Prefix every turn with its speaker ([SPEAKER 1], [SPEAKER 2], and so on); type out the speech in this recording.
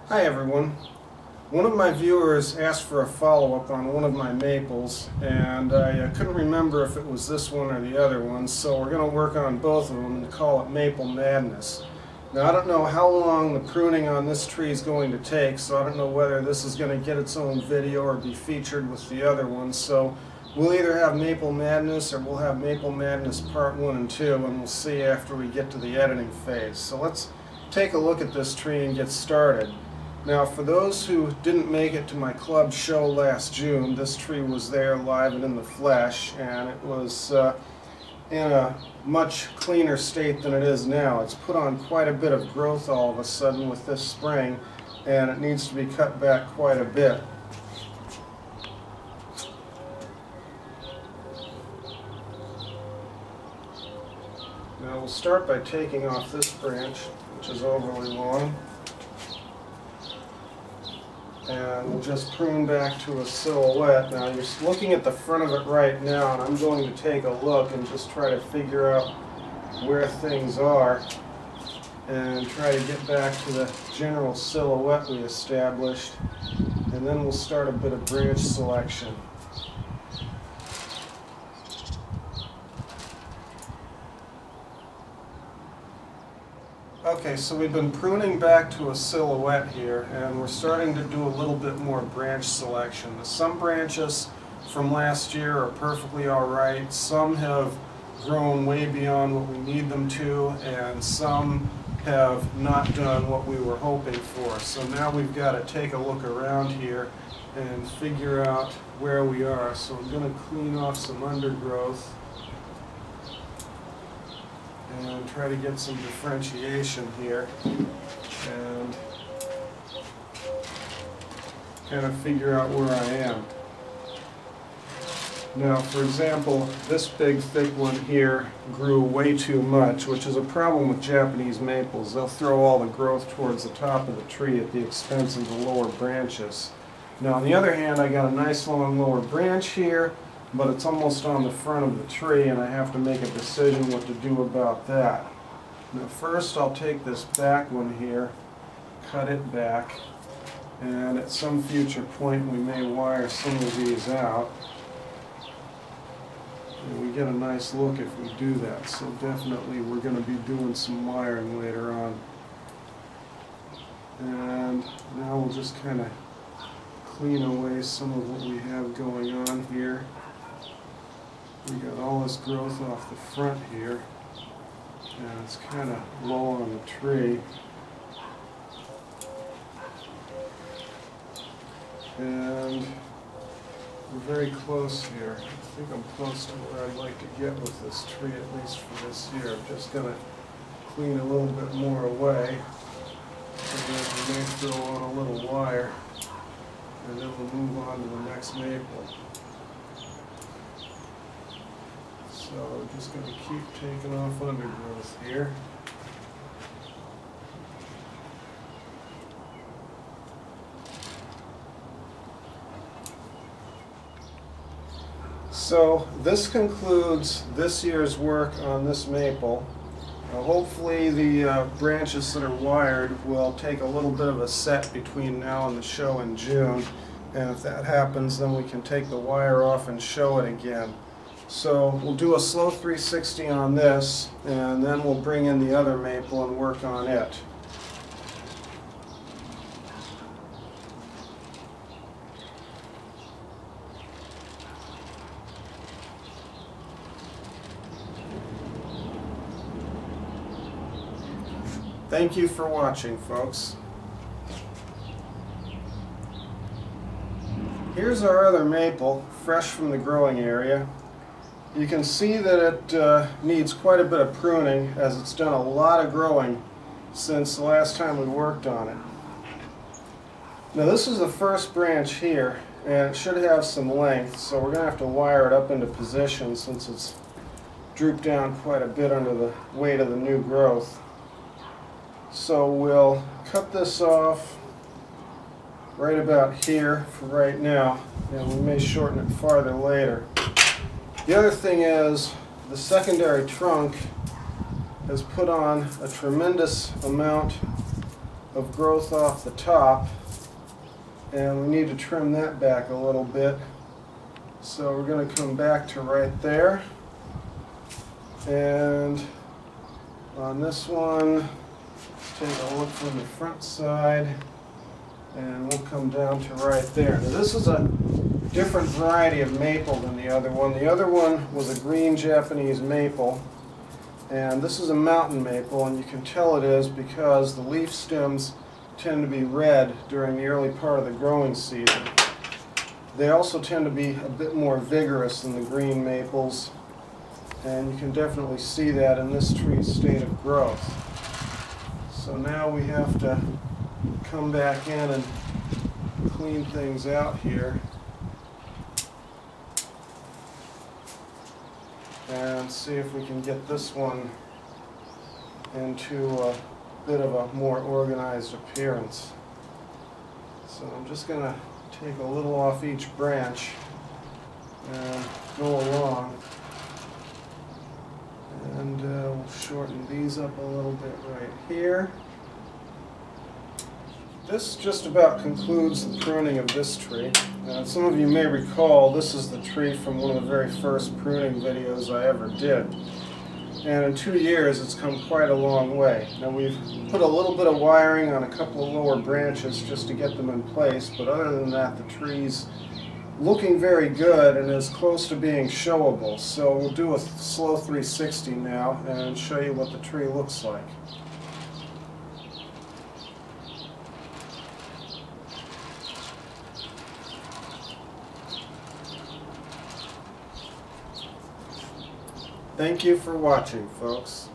[SPEAKER 1] Hi everyone. One of my viewers asked for a follow-up on one of my maples, and I couldn't remember if it was this one or the other one, so we're going to work on both of them and call it Maple Madness. Now I don't know how long the pruning on this tree is going to take, so I don't know whether this is going to get its own video or be featured with the other one, so we'll either have Maple Madness or we'll have Maple Madness Part 1 and 2, and we'll see after we get to the editing phase. So let's take a look at this tree and get started. Now, for those who didn't make it to my club show last June, this tree was there live and in the flesh, and it was in a much cleaner state than it is now. It's put on quite a bit of growth all of a sudden with this spring, and it needs to be cut back quite a bit. Now we'll start by taking off this branch, which is overly long. And we'll just prune back to a silhouette. Now you're looking at the front of it right now, and I'm going to take a look and just try to figure out where things are and try to get back to the general silhouette we established, and then we'll start a bit of branch selection. Okay, so we've been pruning back to a silhouette here, and we're starting to do a little bit more branch selection. Some branches from last year are perfectly alright, some have grown way beyond what we need them to, and some have not done what we were hoping for. So now we've got to take a look around here and figure out where we are. So I'm going to clean off some undergrowth and try to get some differentiation here and kind of figure out where I am. Now, for example, this big thick one here grew way too much, which is a problem with Japanese maples. They'll throw all the growth towards the top of the tree at the expense of the lower branches. Now, on the other hand, I got a nice long lower branch here, but it's almost on the front of the tree, and I have to make a decision what to do about that. Now first I'll take this back one here, cut it back, and at some future point we may wire some of these out. And we get a nice look if we do that, so definitely we're going to be doing some wiring later on. And now we'll just kind of clean away some of what we have going on here. We got all this growth off the front here, and it's kind of low on the tree. And we're very close here. I think I'm close to where I'd like to get with this tree, at least for this year. I'm just going to clean a little bit more away, and then we may throw on a little wire, and then we'll move on to the next maple. So we're just going to keep taking off undergrowth here. So this concludes this year's work on this maple. Hopefully the branches that are wired will take a little bit of a set between now and the show in June. And if that happens, then we can take the wire off and show it again. So we'll do a slow 360 on this, and then we'll bring in the other maple and work on it. Thank you for watching, folks. Here's our other maple, fresh from the growing area. You can see that it needs quite a bit of pruning, as it's done a lot of growing since the last time we worked on it. Now this is the first branch here, and it should have some length, so we're going to have to wire it up into position since it's drooped down quite a bit under the weight of the new growth. So we'll cut this off right about here for right now, and we may shorten it farther later. The other thing is, the secondary trunk has put on a tremendous amount of growth off the top, and we need to trim that back a little bit. So we're going to come back to right there, and on this one, take a look from the front side, and we'll come down to right there. Now this is a different variety of maple than the other one. The other one was a green Japanese maple, and this is a mountain maple, and you can tell it is because the leaf stems tend to be red during the early part of the growing season. They also tend to be a bit more vigorous than the green maples, and you can definitely see that in this tree's state of growth. So now we have to come back in and clean things out here and see if we can get this one into a bit of a more organized appearance. So I'm just going to take a little off each branch and go along, and we'll shorten these up a little bit right here. This just about concludes the pruning of this tree. Some of you may recall this is the tree from one of the very first pruning videos I ever did. And in 2 years it's come quite a long way. Now we've put a little bit of wiring on a couple of lower branches just to get them in place, but other than that the tree's looking very good and is close to being showable. So we'll do a slow 360 now and show you what the tree looks like. Thank you for watching, folks.